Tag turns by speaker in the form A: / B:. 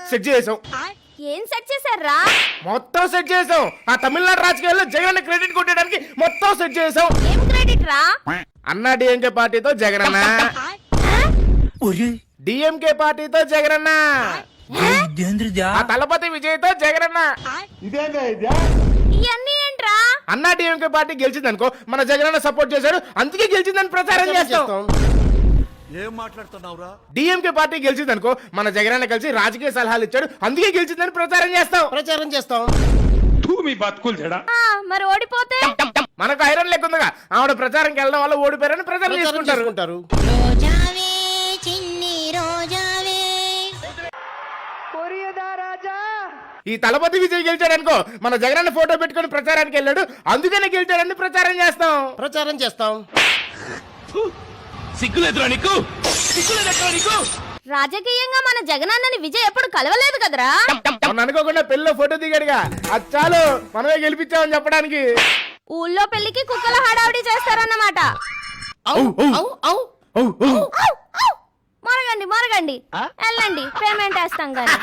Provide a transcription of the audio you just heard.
A: Set చేసాం.
B: ఏం set చేశారా?
A: మొత్తం సెట్ చేసాం. ఆ తమిళనాడు రాజకీయాల్లో జగన్ క్రెడిట్ కొట్టడానికి మొత్తం సెట్ చేసాం.
B: ఏం క్రెడిట్ రా?
A: అన్నా డిఎంకే పార్టీతో జగనన్న, డిఎంకే పార్టీతో జగనన్న, ఆ తలపతి విజయ్తో జగనన్న.
B: ఇవన్నీ ఏంట్రా?
A: అన్నా డిఎంకే పార్టీ గెలిచింది అనుకో, మన జగనన్న సపోర్ట్ చేశాడు అందుకే గెలిచిందని ప్రచారం చేస్తాం.
C: ఏం మాట్లాడుతున్నావురా?
A: డిఎంకే పార్టీ గెలిచింది అనుకో, మన జగనన్న కలిసి రాజకీయ సలహాలు ఇచ్చాడు అందుకే గెలిచిందని ప్రచారం చేస్తాం.
B: మరి ఓడిపోతే
A: మనకు ఐరన్ లెక్క ఉందిగా, ఆవిడ ప్రచారంకి వెళ్ళడం వల్ల ఓడిపోయారని ప్రచారం చేసుకుంటారు. ఈ తలపతి విజయ్ గెలిచాడు అనుకో, మన జగనన్న ఫోటో పెట్టుకుని ప్రచారానికి వెళ్ళాడు అందుకనే గెలిచాడని ప్రచారం చేస్తాం.
B: రాజకీయంగా మన జగనన్నని విజయ్ ఎప్పుడు కలవలేదు కదరా?
A: అనుకోకుండా పెళ్లిలో ఫోటో దిగాడుగా, అది చాలు మనమే గెలిపించామని చెప్పడానికి.
B: ఊళ్ళో పెళ్లికి కుక్కల హడావిడి చేస్తారన్నమాట. మరగండి వెళ్ళండి, పేమెంట్ వేస్తాం కానీ.